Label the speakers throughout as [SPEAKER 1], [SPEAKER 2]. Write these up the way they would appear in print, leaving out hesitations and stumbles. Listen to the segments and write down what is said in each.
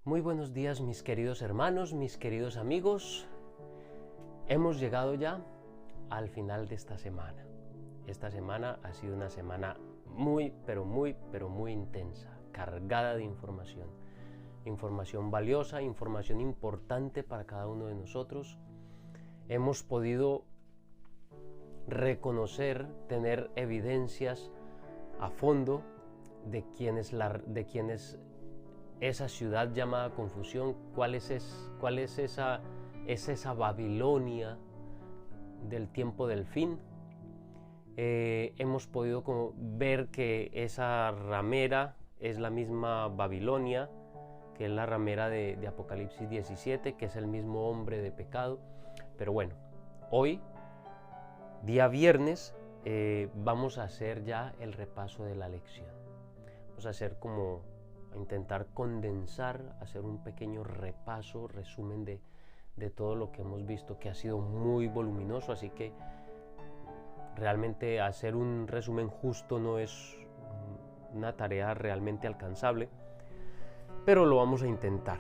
[SPEAKER 1] Muy buenos días, mis queridos hermanos, mis queridos amigos. Hemos llegado ya al final de esta semana. Esta semana ha sido una semana muy intensa, cargada de información. Información valiosa, información importante para cada uno de nosotros. Hemos podido reconocer, tener evidencias a fondo de quién es esa ciudad llamada confusión, cuál es esa Babilonia del tiempo del fin. Hemos podido ver que esa ramera es la misma Babilonia, que es la ramera de Apocalipsis 17, que es el mismo hombre de pecado. Pero bueno, hoy, día viernes, vamos a hacer ya el repaso de la lección. Vamos a hacer intentar condensar, hacer un pequeño repaso, resumen de todo lo que hemos visto, que ha sido muy voluminoso, así que realmente hacer un resumen justo no es una tarea realmente alcanzable, pero lo vamos a intentar.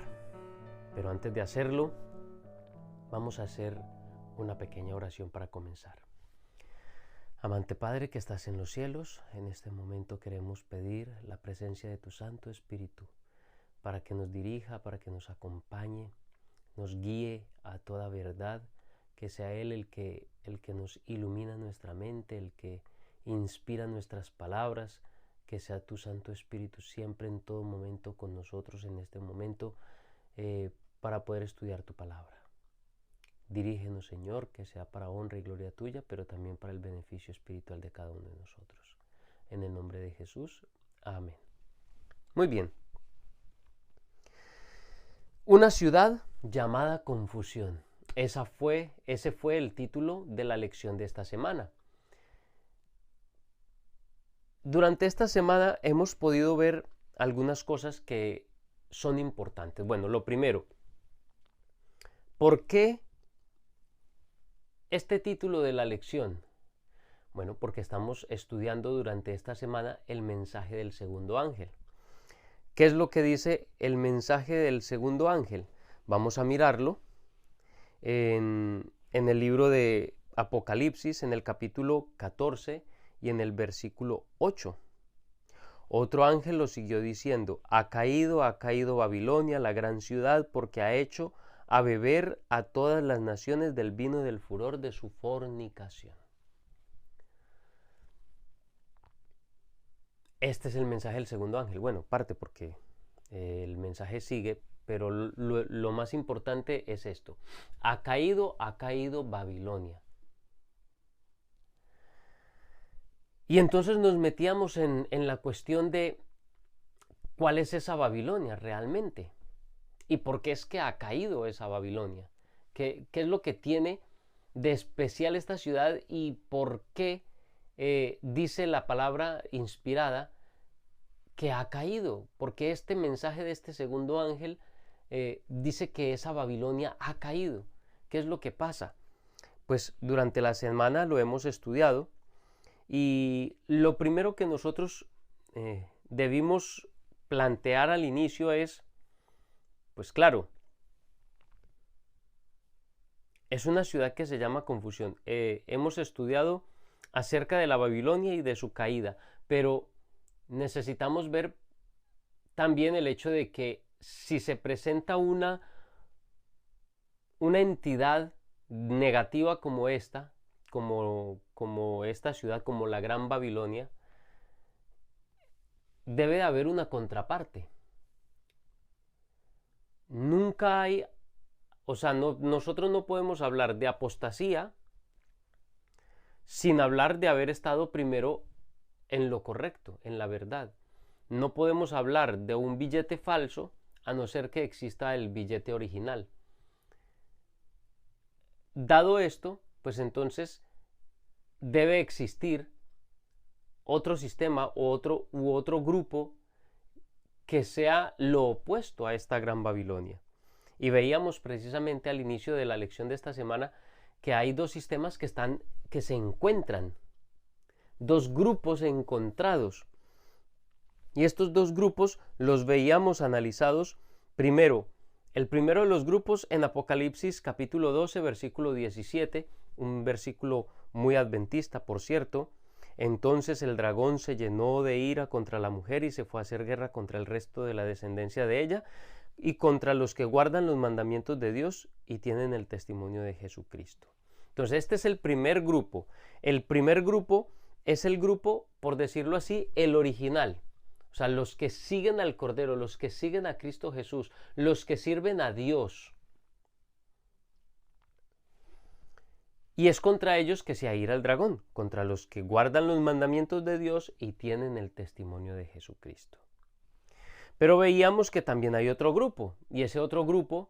[SPEAKER 1] Pero antes de hacerlo, vamos a hacer una pequeña oración para comenzar. Amante Padre que estás en los cielos, en este momento queremos pedir la presencia de tu Santo Espíritu para que nos dirija, para que nos acompañe, nos guíe a toda verdad, que sea Él el que nos ilumina nuestra mente, el que inspira nuestras palabras, que sea tu Santo Espíritu siempre en todo momento con nosotros en este momento para poder estudiar tu palabra. Dirígenos, Señor, que sea para honra y gloria tuya, pero también para el beneficio espiritual de cada uno de nosotros. En el nombre de Jesús, amén. Muy bien. Una ciudad llamada confusión. Ese fue el título de la lección de esta semana. Durante esta semana hemos podido ver algunas cosas que son importantes. Bueno, lo primero, ¿por qué este título de la lección? Bueno, porque estamos estudiando durante esta semana el mensaje del segundo ángel. ¿Qué es lo que dice el mensaje del segundo ángel? Vamos a mirarlo en el libro de Apocalipsis, en el capítulo 14 y en el versículo 8. Otro ángel lo siguió diciendo: ha caído Babilonia, la gran ciudad, porque ha hecho a beber a todas las naciones del vino del furor de su fornicación. Este es el mensaje del segundo ángel. Bueno, parte porque el mensaje sigue, pero lo más importante es esto: ha caído Babilonia. Y entonces nos metíamos en la cuestión de cuál es esa Babilonia realmente. ¿Y por qué es que ha caído esa Babilonia? ¿Qué es lo que tiene de especial esta ciudad y por qué dice la palabra inspirada que ha caído? Porque este mensaje de este segundo ángel dice que esa Babilonia ha caído. ¿Qué es lo que pasa? Pues durante la semana lo hemos estudiado y lo primero que nosotros debimos plantear al inicio es, pues claro, es una ciudad que se llama confusión. Hemos estudiado acerca de la Babilonia y de su caída, pero necesitamos ver también el hecho de que si se presenta una entidad negativa como esta, como esta ciudad, como la Gran Babilonia, debe de haber una contraparte. Nunca hay, nosotros no podemos hablar de apostasía sin hablar de haber estado primero en lo correcto, en la verdad. No podemos hablar de un billete falso a no ser que exista el billete original. Dado esto, pues entonces debe existir otro sistema u otro grupo que sea lo opuesto a esta Gran Babilonia. Y veíamos precisamente al inicio de la lección de esta semana que hay dos sistemas que se encuentran, dos grupos encontrados. Y estos dos grupos los veíamos analizados Primero, el primero de los grupos en Apocalipsis capítulo 12, versículo 17, un versículo muy adventista, por cierto. Entonces el dragón se llenó de ira contra la mujer y se fue a hacer guerra contra el resto de la descendencia de ella y contra los que guardan los mandamientos de Dios y tienen el testimonio de Jesucristo. Entonces este es el primer grupo. El primer grupo es el grupo, por decirlo así, el original. O sea, los que siguen al Cordero, los que siguen a Cristo Jesús, los que sirven a Dios. Y es contra ellos que se aira el dragón, contra los que guardan los mandamientos de Dios y tienen el testimonio de Jesucristo. Pero veíamos que también hay otro grupo, y ese otro grupo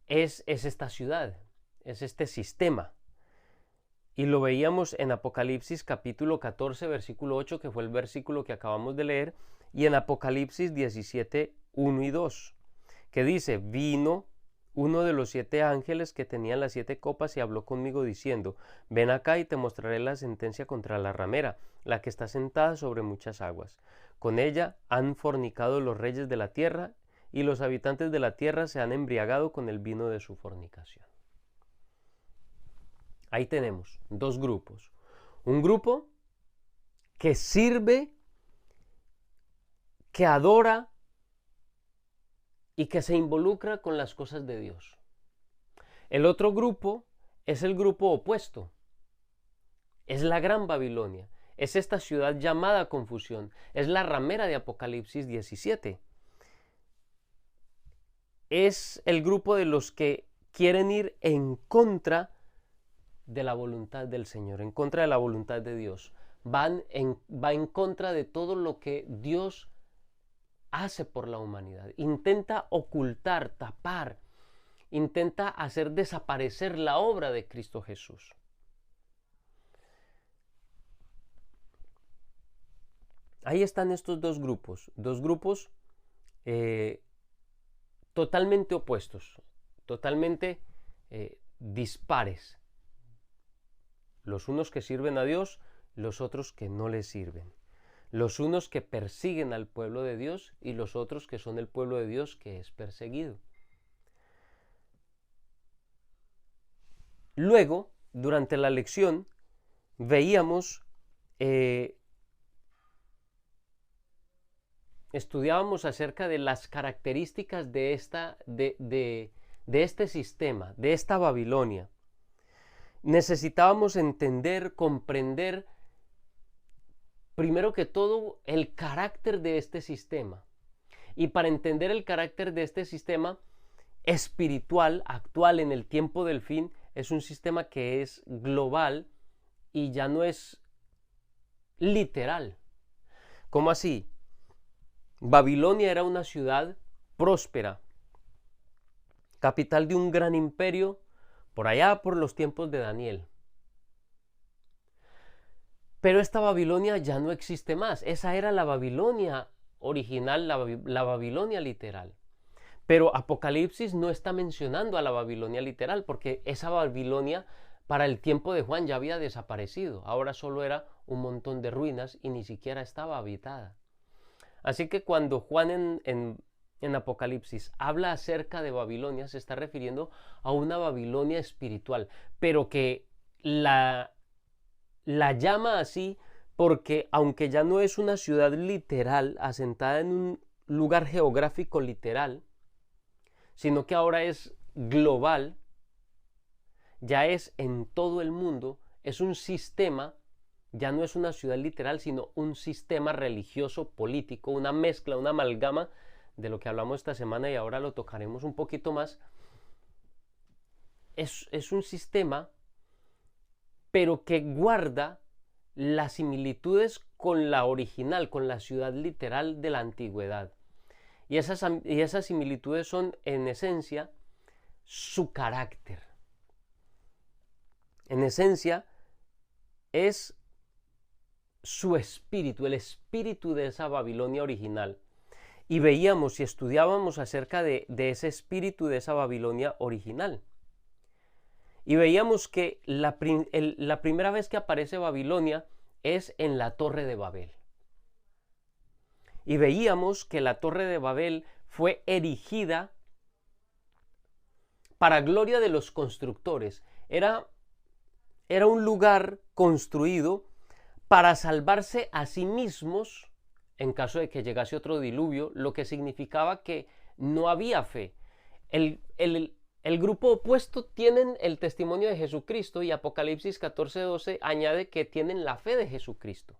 [SPEAKER 1] es esta ciudad, es este sistema. Y lo veíamos en Apocalipsis capítulo 14, versículo 8, que fue el versículo que acabamos de leer, y en Apocalipsis 17, 1 y 2, que dice, vino uno de los 7 ángeles que tenían las 7 copas y habló conmigo diciendo, ven acá y te mostraré la sentencia contra la ramera, la que está sentada sobre muchas aguas. Con ella han fornicado los reyes de la tierra, y los habitantes de la tierra se han embriagado con el vino de su fornicación. Ahí tenemos dos grupos. Un grupo que sirve, que adora y que se involucra con las cosas de Dios. El otro grupo es el grupo opuesto. Es la Gran Babilonia. Es esta ciudad llamada confusión. Es la ramera de Apocalipsis 17. Es el grupo de los que quieren ir en contra de la voluntad del Señor, en contra de la voluntad de Dios. Va en contra de todo lo que Dios hace por la humanidad. Intenta ocultar, tapar, intenta hacer desaparecer la obra de Cristo Jesús. Ahí están estos dos grupos totalmente opuestos, totalmente dispares. Los unos que sirven a Dios, los otros que no le sirven. Los unos que persiguen al pueblo de Dios y los otros que son el pueblo de Dios que es perseguido. Luego, durante la lección, veíamos, estudiábamos acerca de las características de este sistema, de esta Babilonia. Necesitábamos entender, comprender, primero que todo, el carácter de este sistema. Y para entender el carácter de este sistema espiritual, actual en el tiempo del fin, es un sistema que es global y ya no es literal. ¿Cómo así? Babilonia era una ciudad próspera, capital de un gran imperio, por allá por los tiempos de Daniel. Pero esta Babilonia ya no existe más. Esa era la Babilonia original, la Babilonia literal. Pero Apocalipsis no está mencionando a la Babilonia literal, porque esa Babilonia para el tiempo de Juan ya había desaparecido. Ahora solo era un montón de ruinas y ni siquiera estaba habitada. Así que cuando Juan en Apocalipsis habla acerca de Babilonia, se está refiriendo a una Babilonia espiritual, pero que la llama así porque aunque ya no es una ciudad literal asentada en un lugar geográfico literal, sino que ahora es global, ya es en todo el mundo, es un sistema, ya no es una ciudad literal, sino un sistema religioso político, una mezcla, una amalgama de lo que hablamos esta semana y ahora lo tocaremos un poquito más. Es un sistema, pero que guarda las similitudes con la original, con la ciudad literal de la antigüedad. Y esas similitudes son, en esencia, su carácter. En esencia, es su espíritu, el espíritu de esa Babilonia original. Y veíamos y estudiábamos acerca de ese espíritu de esa Babilonia original. Y veíamos que la primera vez que aparece Babilonia es en la Torre de Babel. Y veíamos que la Torre de Babel fue erigida para gloria de los constructores. Era un lugar construido para salvarse a sí mismos en caso de que llegase otro diluvio, lo que significaba que no había fe. El grupo opuesto tienen el testimonio de Jesucristo y Apocalipsis 14:12 añade que tienen la fe de Jesucristo.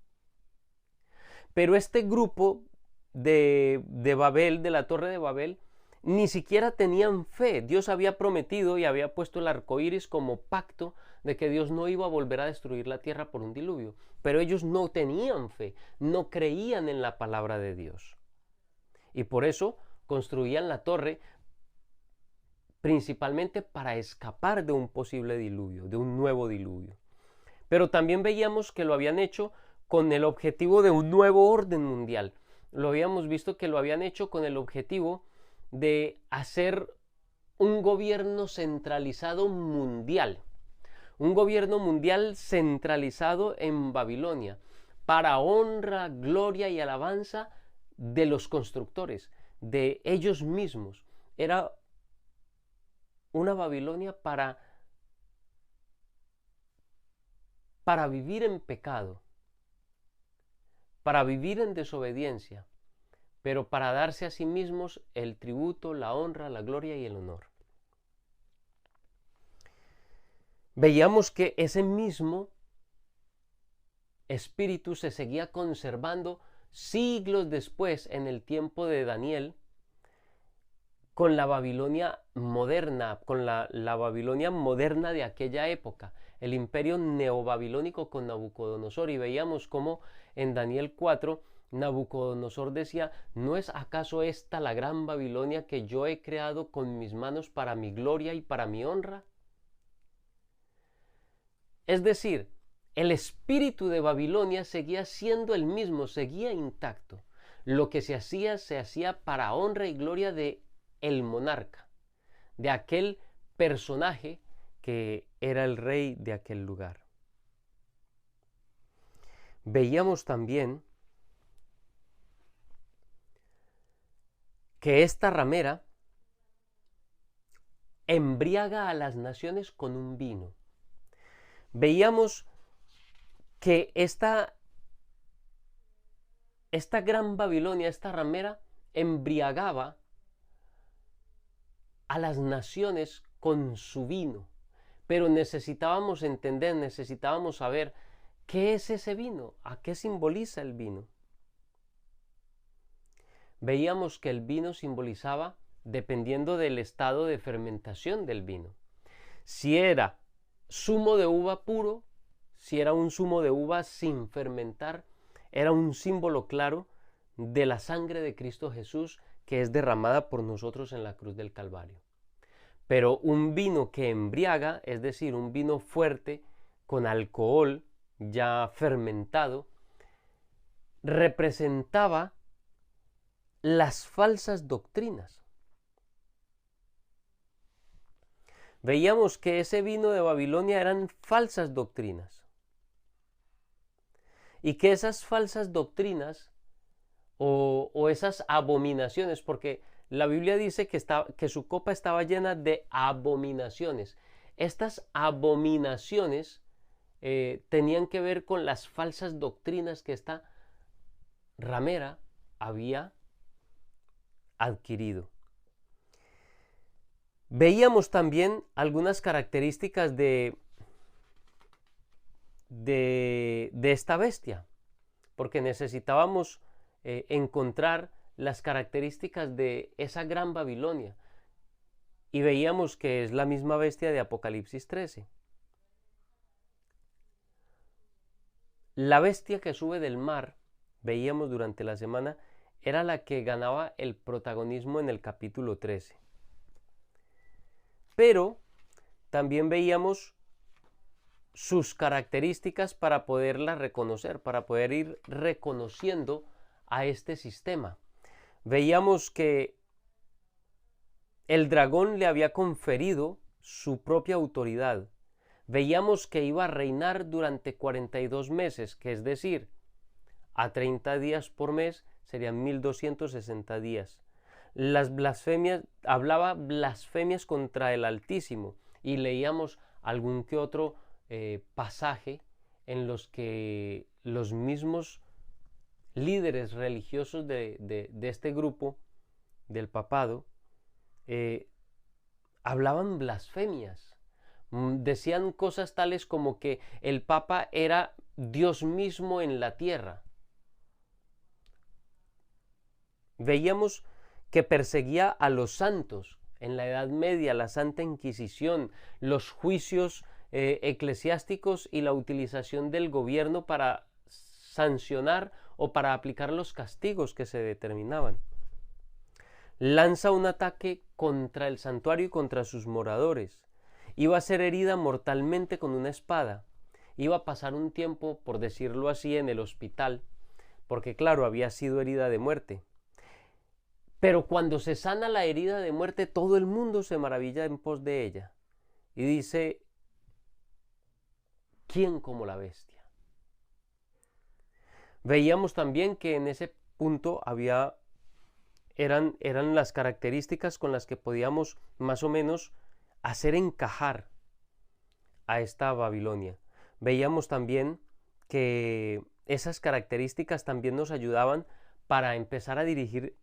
[SPEAKER 1] Pero este grupo de Babel, de la Torre de Babel, ni siquiera tenían fe. Dios había prometido y había puesto el arco iris como pacto de que Dios no iba a volver a destruir la tierra por un diluvio. Pero ellos no tenían fe, no creían en la palabra de Dios. Y por eso construían la torre principalmente para escapar de un posible diluvio, de un nuevo diluvio. Pero también veíamos que lo habían hecho con el objetivo de un nuevo orden mundial. Lo habíamos visto que lo habían hecho con el objetivo de hacer un gobierno centralizado mundial. Un gobierno mundial centralizado en Babilonia, para honra, gloria y alabanza de los constructores, de ellos mismos. Era una Babilonia para vivir en pecado, para vivir en desobediencia, pero para darse a sí mismos el tributo, la honra, la gloria y el honor. Veíamos que ese mismo espíritu se seguía conservando siglos después, en el tiempo de Daniel, con la Babilonia moderna, con la Babilonia moderna de aquella época, el imperio neobabilónico con Nabucodonosor. Y veíamos cómo en Daniel 4 Nabucodonosor decía: ¿no es acaso esta la gran Babilonia que yo he creado con mis manos para mi gloria y para mi honra? Es decir, el espíritu de Babilonia seguía siendo el mismo, seguía intacto. Lo que se hacía para honra y gloria de el monarca, de aquel personaje que era el rey de aquel lugar. Veíamos también que esta ramera embriaga a las naciones con un vino. Veíamos que esta gran Babilonia, esta ramera, embriagaba a las naciones con su vino. Pero necesitábamos entender, necesitábamos saber qué es ese vino, a qué simboliza el vino. Veíamos que el vino simbolizaba, dependiendo del estado de fermentación del vino, si era zumo de uva puro, si era un zumo de uva sin fermentar, era un símbolo claro de la sangre de Cristo Jesús que es derramada por nosotros en la cruz del Calvario. Pero un vino que embriaga, es decir, un vino fuerte con alcohol ya fermentado, representaba las falsas doctrinas. Veíamos que ese vino de Babilonia eran falsas doctrinas y que esas falsas doctrinas o esas abominaciones, porque la Biblia dice que su copa estaba llena de abominaciones. Estas abominaciones tenían que ver con las falsas doctrinas que esta ramera había adquirido. Veíamos también algunas características de esta bestia, porque necesitábamos encontrar las características de esa gran Babilonia, y veíamos que es la misma bestia de Apocalipsis 13. La bestia que sube del mar, veíamos durante la semana, era la que ganaba el protagonismo en el capítulo 13. Pero también veíamos sus características para poderla reconocer, para poder ir reconociendo a este sistema. Veíamos que el dragón le había conferido su propia autoridad. Veíamos que iba a reinar durante 42 meses, que es decir, a 30 días por mes serían 1260 días. las blasfemias, hablaba blasfemias contra el Altísimo, y leíamos algún que otro pasaje en los que los mismos líderes religiosos de este grupo del papado hablaban blasfemias. Decían cosas tales como que el Papa era Dios mismo en la tierra. Veíamos que perseguía a los santos. En la Edad Media, la Santa Inquisición, los juicios eclesiásticos y la utilización del gobierno para sancionar o para aplicar los castigos que se determinaban. Lanza un ataque contra el santuario y contra sus moradores. Iba a ser herida mortalmente con una espada. Iba a pasar un tiempo, por decirlo así, en el hospital, porque claro, había sido herida de muerte. Pero cuando se sana la herida de muerte, todo el mundo se maravilla en pos de ella. Y dice, ¿quién como la bestia? Veíamos también que en ese punto eran las características con las que podíamos más o menos hacer encajar a esta Babilonia. Veíamos también que esas características también nos ayudaban para empezar a dirigir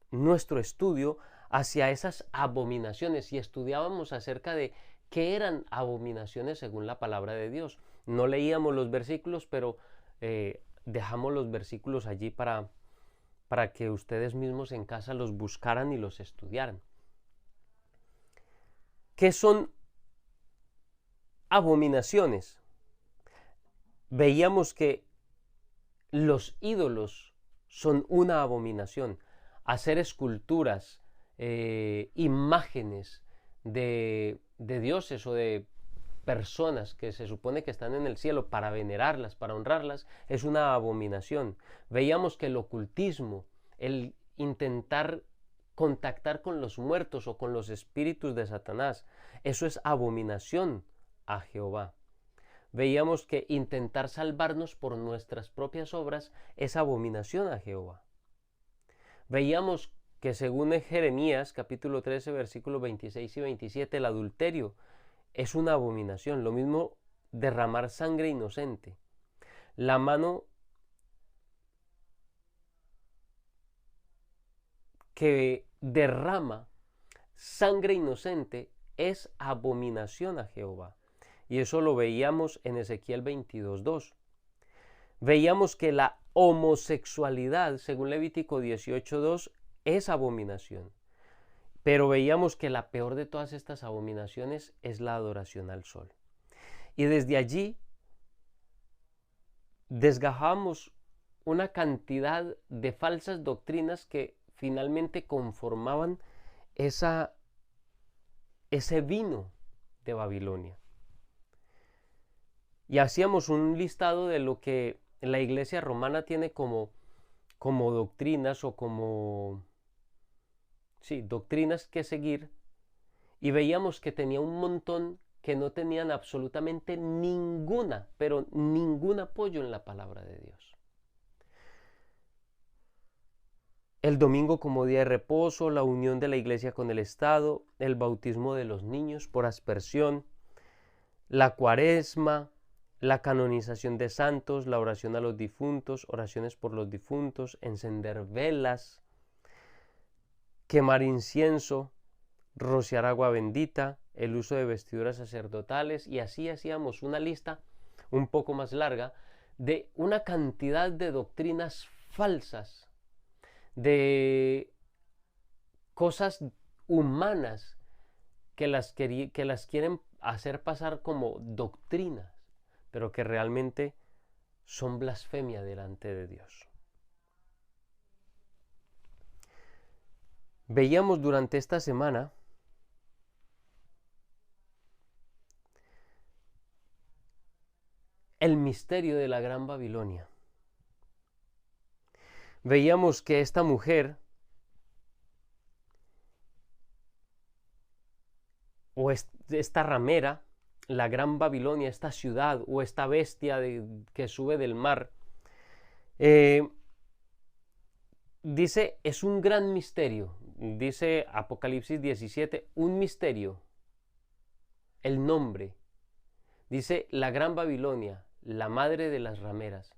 [SPEAKER 1] nuestro estudio hacia esas abominaciones, y estudiábamos acerca de qué eran abominaciones según la palabra de Dios. No leíamos los versículos, pero dejamos los versículos allí para que ustedes mismos en casa los buscaran y los estudiaran. ¿Qué son abominaciones? Veíamos que los ídolos son una abominación. Hacer esculturas, imágenes de dioses o de personas que se supone que están en el cielo para venerarlas, para honrarlas, es una abominación. Veíamos que el ocultismo, el intentar contactar con los muertos o con los espíritus de Satanás, eso es abominación a Jehová. Veíamos que intentar salvarnos por nuestras propias obras es abominación a Jehová. Veíamos que según Jeremías capítulo 13 versículos 26 y 27, el adulterio es una abominación. Lo mismo derramar sangre inocente. La mano que derrama sangre inocente es abominación a Jehová. Y eso lo veíamos en Ezequiel 22:2. Veíamos que la homosexualidad, según Levítico 18:2, es abominación. Pero veíamos que la peor de todas estas abominaciones es la adoración al sol. Y desde allí desgajamos una cantidad de falsas doctrinas que finalmente conformaban ese vino de Babilonia. Y hacíamos un listado de lo que la Iglesia romana tiene como doctrinas o doctrinas que seguir, y veíamos que tenía un montón que no tenían absolutamente ningún apoyo en la palabra de Dios. El domingo como día de reposo, la unión de la Iglesia con el Estado, el bautismo de los niños por aspersión, la cuaresma, la canonización de santos, la oración a los difuntos, oraciones por los difuntos, encender velas, quemar incienso, rociar agua bendita, el uso de vestiduras sacerdotales, y así hacíamos una lista un poco más larga de una cantidad de doctrinas falsas, de cosas humanas que las quieren hacer pasar como doctrinas, pero que realmente son blasfemia delante de Dios. Veíamos durante esta semana el misterio de la Gran Babilonia. Veíamos que esta mujer, o esta ramera, la Gran Babilonia, esta ciudad o esta bestia que sube del mar, dice, es un gran misterio. dice Apocalipsis 17, un misterio, el nombre. Dice la Gran Babilonia, la madre de las rameras.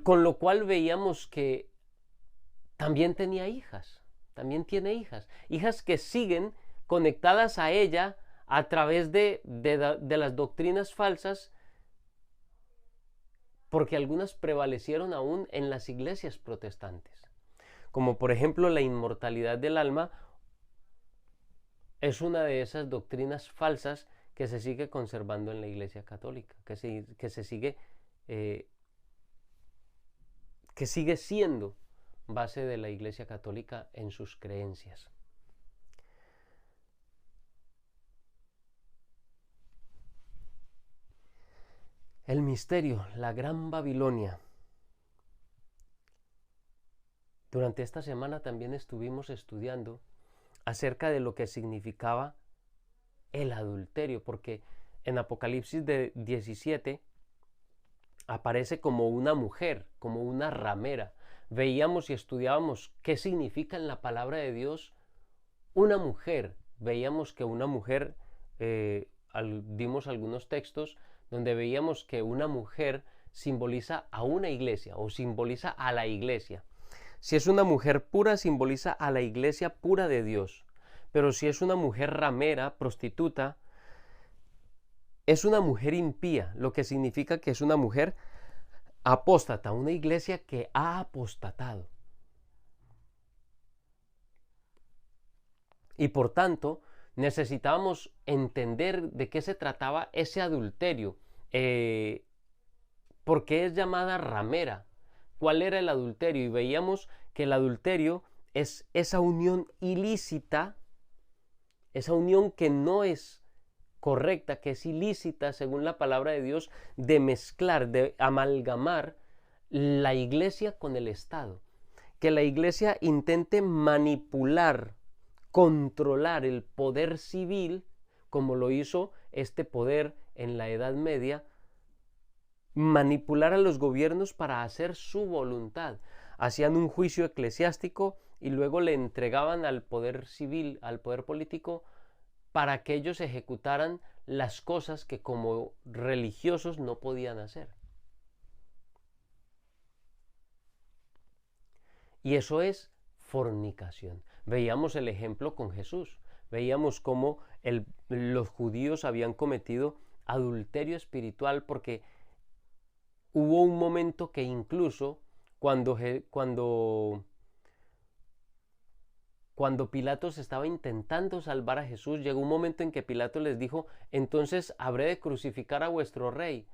[SPEAKER 1] Con lo cual veíamos que también tenía hijas, también tiene hijas, hijas que siguen conectadas a ella a través de las doctrinas falsas, porque algunas prevalecieron aún en las iglesias protestantes, como por ejemplo la inmortalidad del alma. Es una de esas doctrinas falsas que se sigue conservando en la Iglesia Católica, que sigue siendo base de la Iglesia Católica en sus creencias. El misterio, la Gran Babilonia. Durante esta semana también estuvimos estudiando acerca de lo que significaba el adulterio, porque en Apocalipsis 17 aparece como una mujer, como una ramera. Veíamos y estudiábamos qué significa en la palabra de Dios una mujer. Veíamos que una mujer, dimos algunos textos donde veíamos que una mujer simboliza a una iglesia o simboliza a la iglesia. Si es una mujer pura, simboliza a la iglesia pura de Dios. Pero si es una mujer ramera, prostituta, es una mujer impía, lo que significa que es una mujer apóstata, una iglesia que ha apostatado. Y por tanto, necesitábamos entender de qué se trataba ese adulterio. ¿Por qué es llamada ramera? ¿Cuál era el adulterio? Y veíamos que el adulterio es esa unión ilícita, esa unión que no es correcta, que es ilícita según la palabra de Dios, de mezclar, de amalgamar la iglesia con el Estado. Que la iglesia intente manipular, controlar el poder civil, como lo hizo este poder en la Edad Media, manipular a los gobiernos para hacer su voluntad. Hacían un juicio eclesiástico y luego le entregaban al poder civil, al poder político, para que ellos ejecutaran las cosas que como religiosos no podían hacer. Y eso es fornicación. Veíamos el ejemplo con Jesús. Veíamos cómo los judíos habían cometido adulterio espiritual, porque hubo un momento que incluso cuando Pilatos estaba intentando salvar a Jesús, llegó un momento en que Pilato les dijo: entonces habré de crucificar a vuestro rey.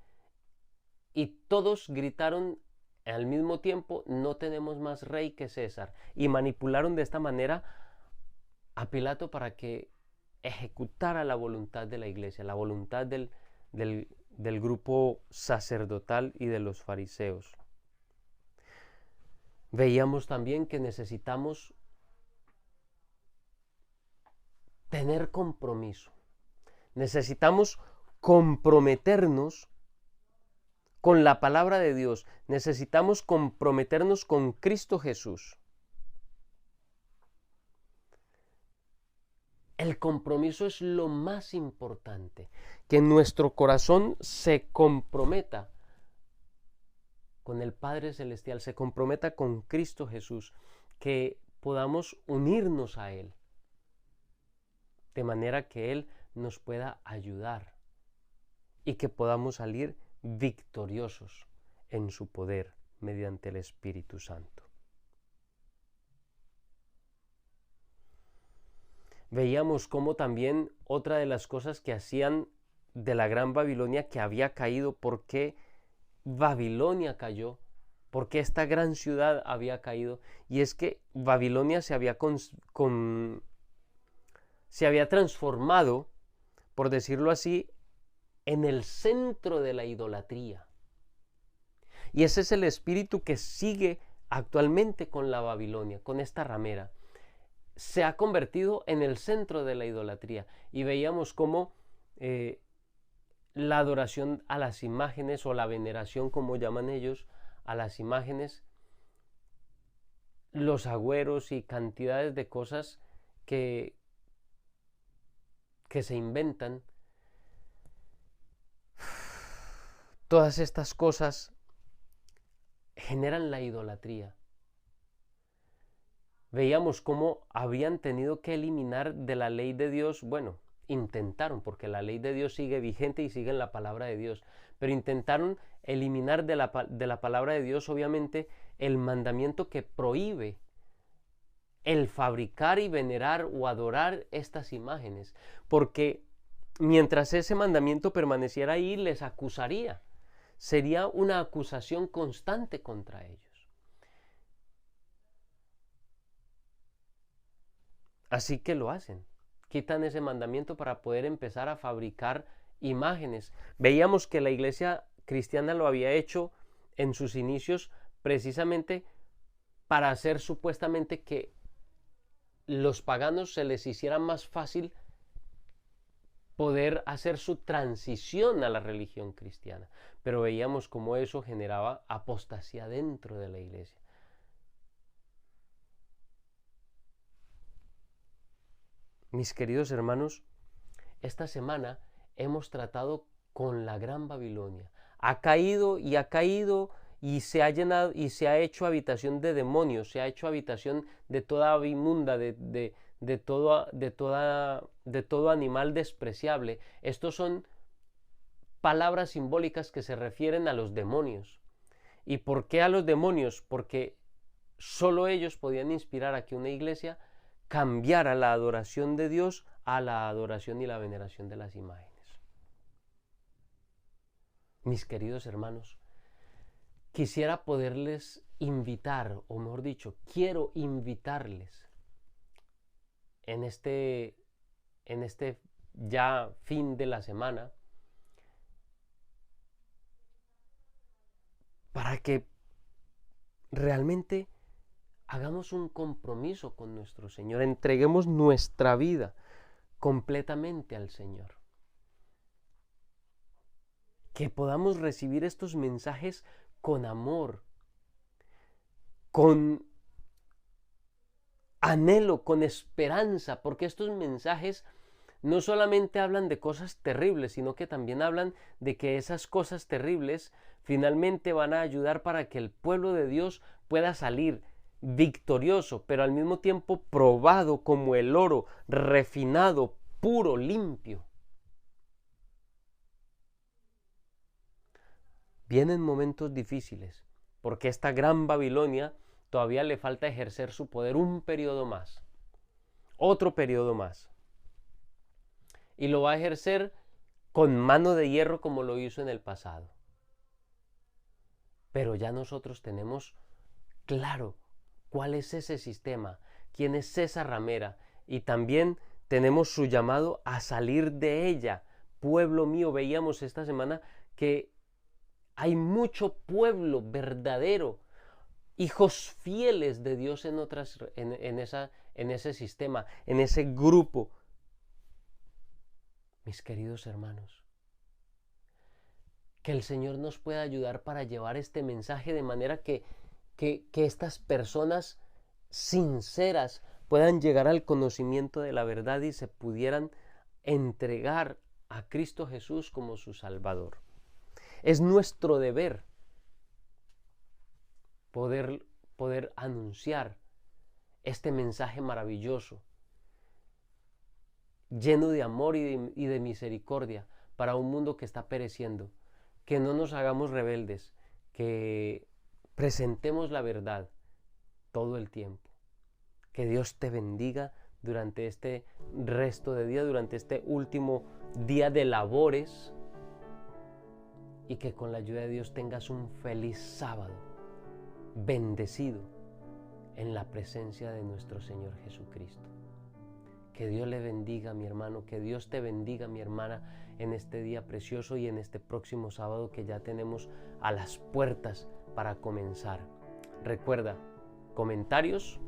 [SPEAKER 1] Y todos gritaron al mismo tiempo: no tenemos más rey que César. Y manipularon de esta manera a Pilato para que ejecutara la voluntad de la iglesia, la voluntad del grupo sacerdotal y de los fariseos. Veíamos también que necesitamos tener compromiso. Necesitamos comprometernos con la palabra de Dios. Necesitamos comprometernos con Cristo Jesús. El compromiso es lo más importante. Que nuestro corazón se comprometa con el Padre Celestial, se comprometa con Cristo Jesús, que podamos unirnos a Él, de manera que Él nos pueda ayudar y que podamos salir victoriosos en su poder mediante el Espíritu Santo. Veíamos cómo también otra de las cosas que hacían de la Gran Babilonia, que había caído, por qué Babilonia cayó, por qué esta gran ciudad había caído, y es que Babilonia se había transformado, por decirlo así, en el centro de la idolatría. Y ese es el espíritu que sigue actualmente con la Babilonia, con esta ramera. Se ha convertido en el centro de la idolatría. Y veíamos cómo la adoración a las imágenes, o la veneración, como llaman ellos, a las imágenes, los agüeros y cantidades de cosas que se inventan. Todas estas cosas generan la idolatría. Veíamos cómo habían tenido que eliminar de la ley de Dios, bueno, intentaron, porque la ley de Dios sigue vigente y sigue en la palabra de Dios, pero intentaron eliminar de la palabra de Dios, obviamente, el mandamiento que prohíbe el fabricar y venerar o adorar estas imágenes, porque mientras ese mandamiento permaneciera ahí, les acusaría. Sería una acusación constante contra ellos. Así que lo hacen. Quitan ese mandamiento para poder empezar a fabricar imágenes. Veíamos que la iglesia cristiana lo había hecho en sus inicios precisamente para hacer supuestamente que los paganos se les hiciera más fácil poder hacer su transición a la religión cristiana. Pero veíamos cómo eso generaba apostasía dentro de la iglesia. Mis queridos hermanos, esta semana hemos tratado con la Gran Babilonia. Ha caído y se ha llenado y se ha hecho habitación de demonios, se ha hecho habitación de toda ave inmunda, de todo animal despreciable. Estos son palabras simbólicas que se refieren a los demonios. ¿Y por qué a los demonios? Porque solo ellos podían inspirar a que una iglesia cambiara la adoración de Dios a la adoración y la veneración de las imágenes. Mis queridos hermanos, quisiera poderles invitar, o mejor dicho, quiero invitarles en este ya fin de la semana para que realmente hagamos un compromiso con nuestro Señor, entreguemos nuestra vida completamente al Señor. Que podamos recibir estos mensajes con amor, con anhelo, con esperanza, porque estos mensajes no solamente hablan de cosas terribles, sino que también hablan de que esas cosas terribles finalmente van a ayudar para que el pueblo de Dios pueda salir victorioso, pero al mismo tiempo probado como el oro, refinado, puro, limpio. Vienen momentos difíciles, porque esta gran Babilonia todavía le falta ejercer su poder un periodo más, otro periodo más. Y lo va a ejercer con mano de hierro como lo hizo en el pasado. Pero ya nosotros tenemos claro cuál es ese sistema, quién es esa ramera, y también tenemos su llamado a salir de ella. Pueblo mío, veíamos esta semana que hay mucho pueblo verdadero, hijos fieles de Dios en ese sistema, en ese grupo. Mis queridos hermanos, que el Señor nos pueda ayudar para llevar este mensaje de manera que estas personas sinceras puedan llegar al conocimiento de la verdad y se pudieran entregar a Cristo Jesús como su Salvador. Es nuestro deber poder anunciar este mensaje maravilloso, lleno de amor y de misericordia para un mundo que está pereciendo. Que no nos hagamos rebeldes, que presentemos la verdad todo el tiempo. Que Dios te bendiga durante este resto de día, durante este último día de labores, y que con la ayuda de Dios tengas un feliz sábado, bendecido en la presencia de nuestro Señor Jesucristo. Que Dios le bendiga, mi hermano, que Dios te bendiga, mi hermana, en este día precioso y en este próximo sábado que ya tenemos a las puertas para comenzar. Recuerda, comentarios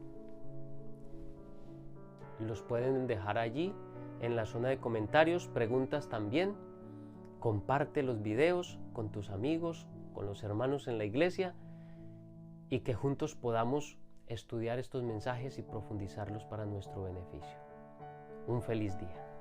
[SPEAKER 1] los pueden dejar allí en la zona de comentarios, preguntas también. Comparte los videos con tus amigos, con los hermanos en la iglesia, y que juntos podamos estudiar estos mensajes y profundizarlos para nuestro beneficio. Un feliz día.